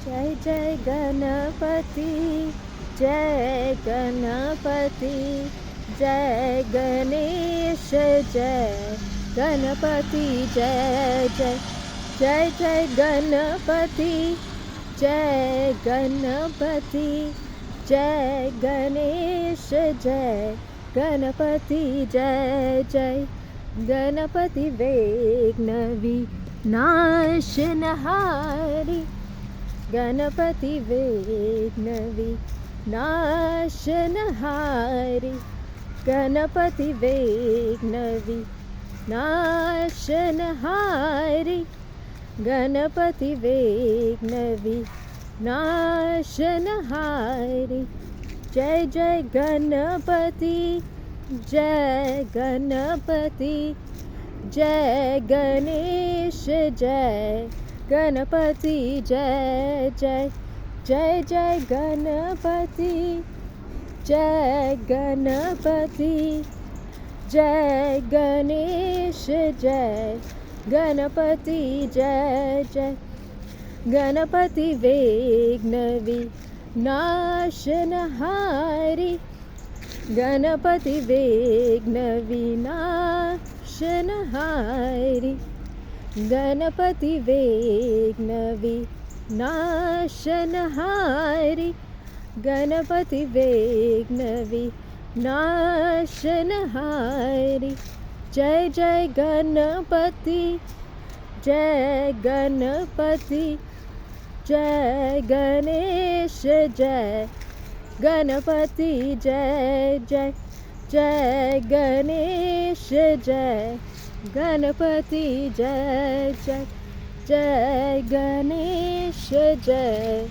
जय जय गणपति जय गणपति जय गणेश जय गणपति जय जय जय जय गणपति जय गणपति जय गणेश जय गणपति जय जय गणपति विघ्न विनाशनहारी गणपति विघ्न विनाशनहारी गणपति विघ्न विनाशनहारी गणपति विघ्न विनाशनहारी जय जय गणपति जय गणपति जय गणेश जय गणपति जय जय जय जय गणपति जय गणपति जय गणेश जय गणपति जय जय गणपति विघ्न विनाशनहारी गणपति विघ्न विनाशनहारी गणपति विघ्न विनाशनहारी गणपति विघ्न विनाशनहारी जय जय गणपति जय गणपति जय गणेश जय गणपति जय जय जय गणेश जय गणपति जय जय जय गणेश जय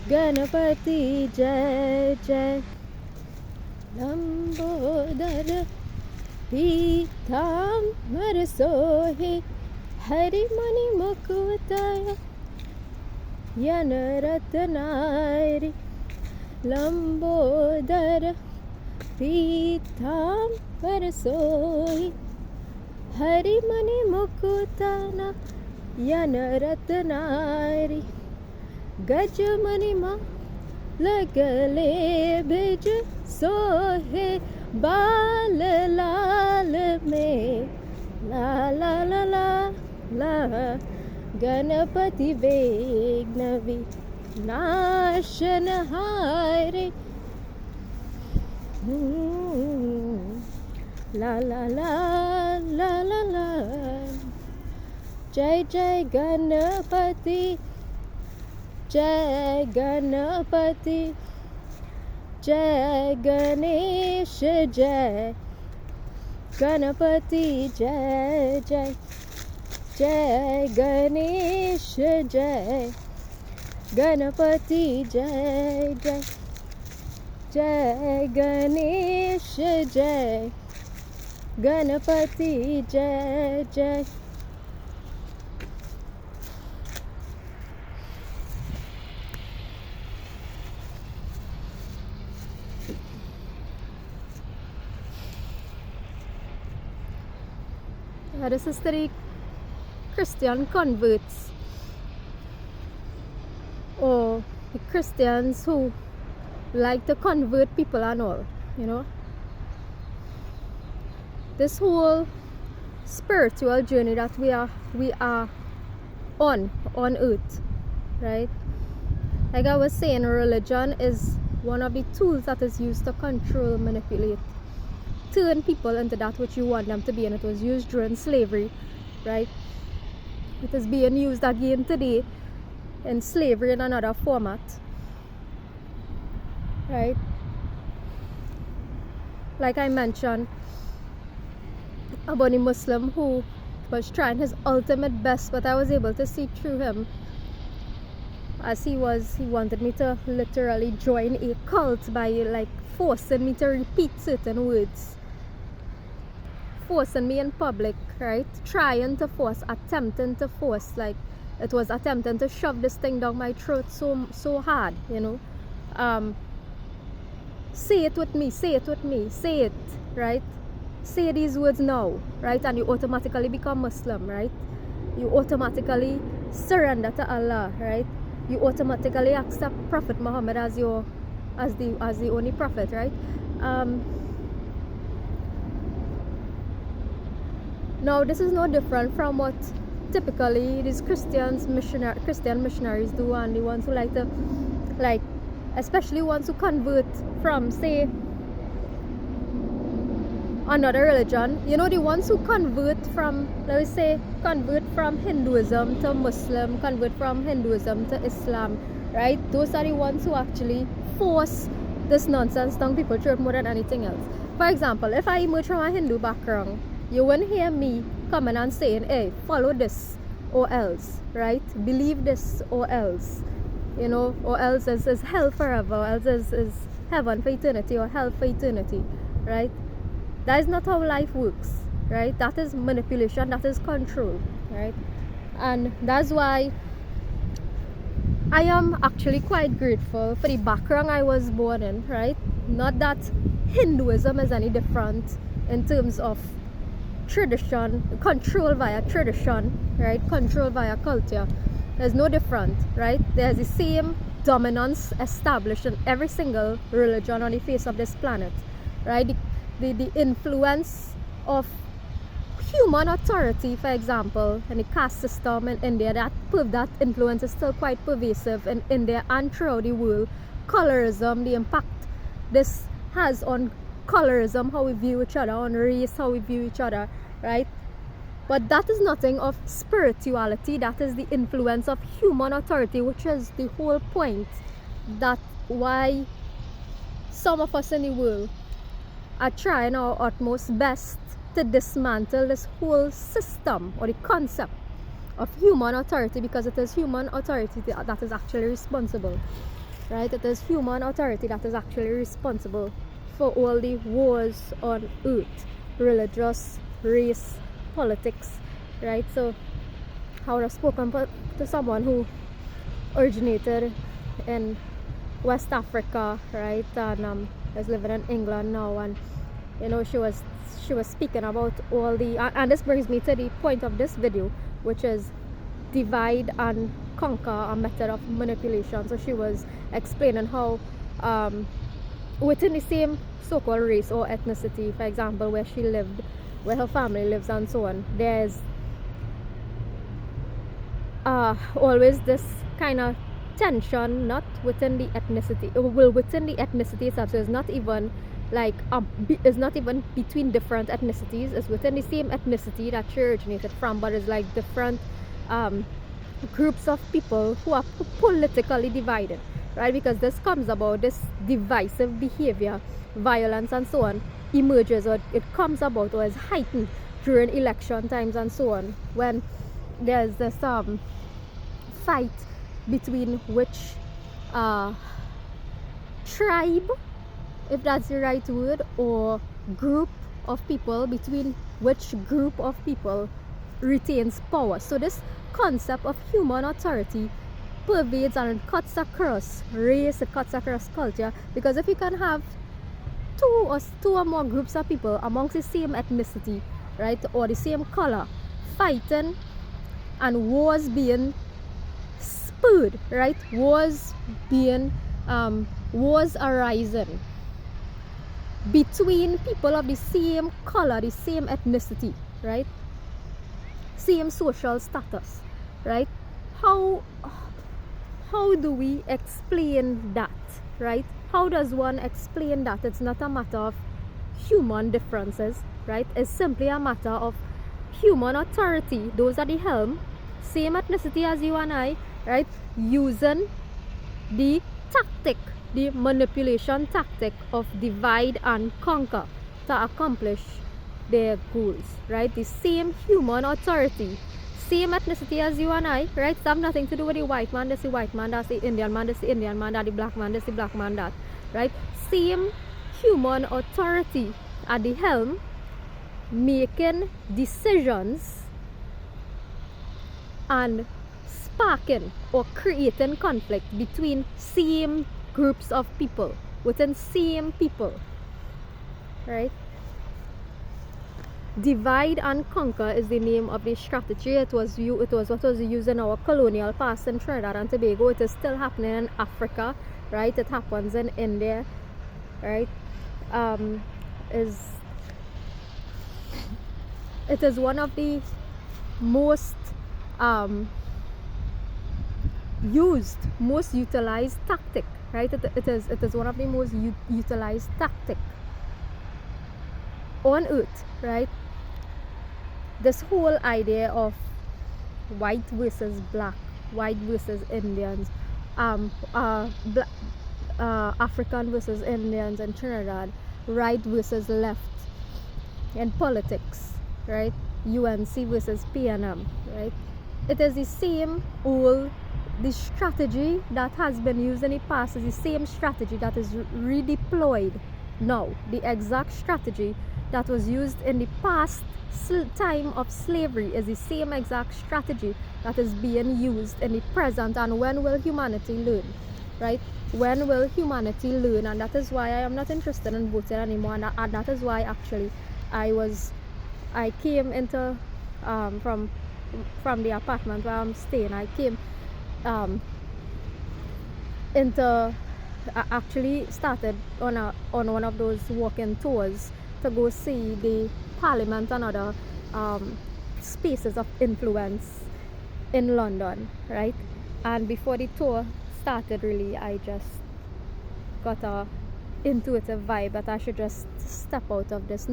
गणपति जय जय लंबोदर पीतांबर सोहे हरिमणि मुकुटाय यन रत्नारी लंबोदर पीतांबर सोहे हरिमणि मुकुटाना यन रत्नारी गजमणि लगले बिज सोहे बाल लाल में ला ला ला ला ला गणपति विघ्न विनाशनहारी ला ला ला ला ला ला जय जय गणपति जय गणपति जय गणेश जय गणपति जय जय जय गणेश जय गणपति जय जय जय गणेश जय गणपति जय जय This is the Christian converts or the Christians who like to convert people and all, you know. This whole spiritual journey that we are on earth, right? Like I was saying, religion is one of the tools that is used to control, manipulate, turn people into that which you want them to be, and it was used during slavery, right? It is being used again today in slavery in another format, right? Like I mentioned about a Muslim who was trying his ultimate best, but I was able to see through him as he wanted me to literally join a cult by like forcing me to repeat certain words, forcing me in public, right? Trying to force, attempting to force, like it was attempting to shove this thing down my throat so hard, you know. Say it with me, say it with me, say it, right? Say these words now, right? And you automatically become Muslim, right? You automatically surrender to Allah, right? you automatically accept Prophet Muhammad as the only prophet, right? Now this is no different from what typically these Christian missionaries do, and the ones who like to, like, especially ones who convert from, say, another religion. You know, the ones who convert from, let me say, convert from Hinduism to Muslim, convert from Hinduism to Islam, right? Those are the ones who actually force this nonsense down people's throat more than anything else. For example, if I emerge from a Hindu background, you won't hear me coming and saying, hey, follow this or else, right? Believe this or else, you know, or else is hell forever, or else is heaven for eternity or hell for eternity, right? That is not how life works, right? That is manipulation, that is control, right? And that's why I am actually quite grateful for the background I was born in, right? Not that Hinduism is any different in terms of tradition, control via tradition, right? Control via culture. There's no different, right? There's the same dominance established in every single religion on the face of this planet, right? The influence of human authority, for example, in the caste system in India, that influence is still quite pervasive in India and throughout the world. Colorism, the impact this has on colorism, how we view each other, on race, how we view each other, right? But that is nothing of spirituality. That is the influence of human authority, which is the whole point. That why some of us in the world are trying our utmost best to dismantle this whole system or the concept of human authority, because it is human authority that is actually responsible, right? It is human authority that is actually responsible for all the wars on earth, religious, race, politics, right? So I would have spoken to someone who originated in West Africa, right, and is living in England now, and you know, she was speaking about all the, and this brings me to the point of this video, which is divide and conquer, a method of manipulation. So she was explaining how within the same so-called race or ethnicity, for example, where she lived, where her family lives and so on, there's always this kind of tension, not within the ethnicity, well, within the ethnicity itself. So it's not even like it's not even between different ethnicities, it's within the same ethnicity that she originated from, but it's like different groups of people who are politically divided, right? Because this comes about, this divisive behavior, violence and so on emerges, or it comes about or is heightened during election times and so on, when there's this fight between which tribe, if that's the right word, or group of people, between which group of people retains power. So this concept of human authority pervades and it cuts across race, it cuts across culture, because if you can have two or more groups of people amongst the same ethnicity, right, or the same color, fighting and wars being spurred, right, wars arising between people of the same color, the same ethnicity, right, same social status, right? How do we explain that, right? How does one explain that? It's not a matter of human differences, right? It's simply a matter of human authority. Those at the helm, same ethnicity as you and I, right, using the tactic, the manipulation tactic of divide and conquer to accomplish their goals, right? The same human authority, same ethnicity as you and I, right? It have nothing to do with the white man, that's the white man, that's the Indian man, that's the Indian man, that's the black man, that's the black man, that, right? Same human authority at the helm, making decisions and sparking or creating conflict between same groups of people, within same people, right? Divide and conquer is the name of the strategy. It was what was used in our colonial past in Trinidad and Tobago. It is still happening in Africa, right? It happens in India, right? It is one of the most utilized tactic, right? It is one of the most utilized tactic on earth, right? This whole idea of white versus black, white versus Indians, African versus Indians in Trinidad, right versus left in politics, right? UNC versus PNM, right? It is the same old, the strategy that has been used in the past is the same strategy that is redeployed now. The exact strategy that was used in the past time of slavery is the same exact strategy that is being used in the present. And when will humanity learn, right? When will humanity learn? And that is why I am not interested in voting anymore, and that is why actually I came into from the apartment where I'm staying. I came I actually started on one of those walking tours to go see the Parliament and other spaces of influence in London, right? And before the tour started, really, I just got a intuitive vibe that I should just step out of this.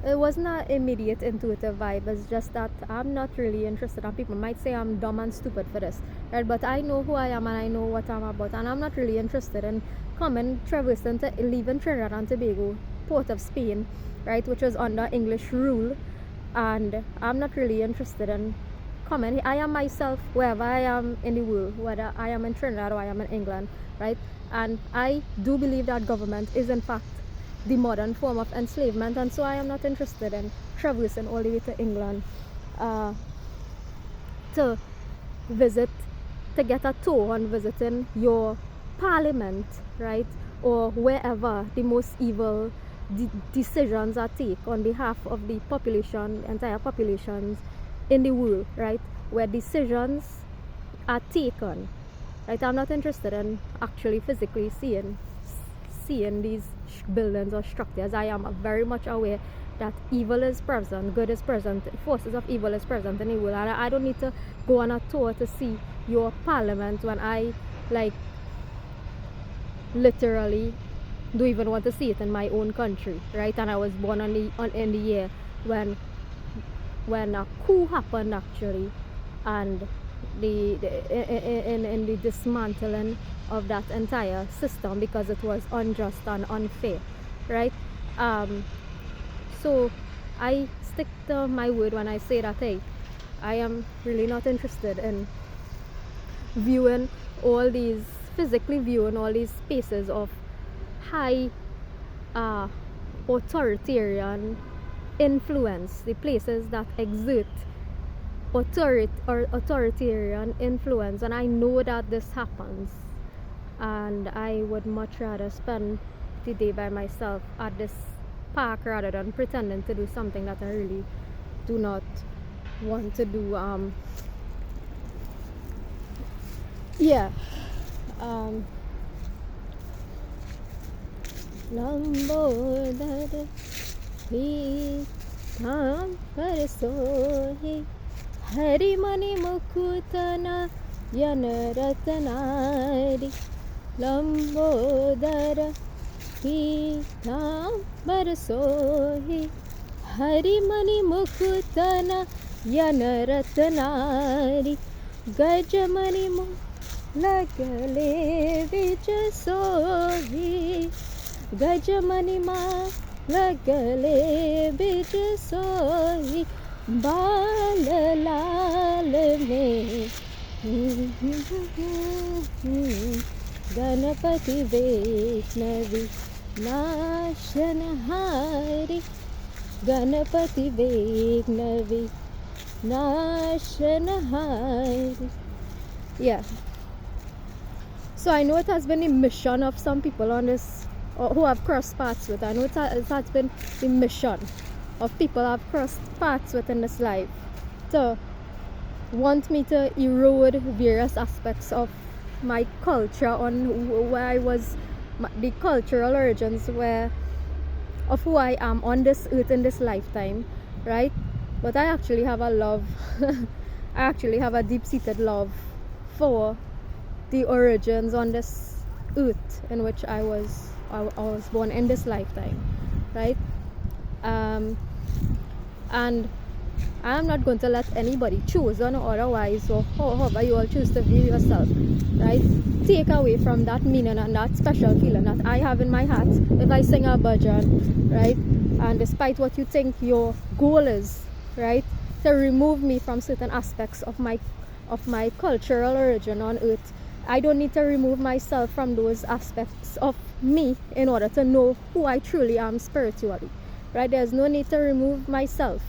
It wasn't an immediate intuitive vibe. It's just that I'm not really interested. And people might say I'm dumb and stupid for this, right? But I know who I am and I know what I'm about, and I'm not really interested in traversing to leaving Trinidad and Tobago, Port of Spain, right, which was under English rule, and I'm not really interested in coming. I am myself wherever I am in the world, whether I am in Trinidad or I am in England, right? And I do believe that government is in fact the modern form of enslavement, and so I am not interested in traversing all the way to England to get a tour on visiting your parliament, right, or wherever the most evil decisions are taken on behalf of the population, entire populations in the world, right, where decisions are taken, right? I'm not interested in actually physically seeing these buildings or structures. I am very much aware that evil is present, good is present, forces of evil is present in the world, and I don't need to go on a tour to see your parliament when I literally don't even want to see it in my own country, right? And I was born in the year when a coup happened actually, and in the dismantling of that entire system because it was unjust and unfair, right? So I stick to my word when I say that, hey, I am really not interested in physically viewing all these spaces of high authoritarian influence, the places that exert authoritarian influence. And I know that this happens, and I would much rather spend the day by myself at this park rather than pretending to do something that I really do not want to do. Lambodar Pitam Parasohi Harimani Mukutana Yanaratanari Lambodar Pitam Parasohi Harimani Mukutana Yanaratanari Gajamani Lagale Vijasohi Gajamani ma lagale Vijasohi Balalal me Ganapati Vaishnavi Nashanahari Ganapati Vaishnavi Nashanahari. So I know it has been the mission of some people on this, or who have crossed paths with. I know it has been the mission of people I've crossed paths with in this life to want me to erode various aspects of my culture on where I was, the cultural origins of who I am on this earth in this lifetime, right? But I actually have a love, I actually have a deep-seated love for the origins on this earth in which I was born in this lifetime, right? And I'm not going to let anybody choose or otherwise, or however you all choose to view yourself, right, take away from that meaning and that special feeling that I have in my heart if I sing a bhajan, right? And despite what you think your goal is, right, to remove me from certain aspects of my cultural origin on earth, I don't need to remove myself from those aspects of me in order to know who I truly am spiritually, right? There's no need to remove myself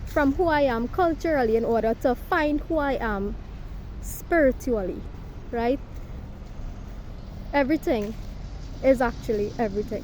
from who I am culturally in order to find who I am spiritually, right? Everything is actually everything.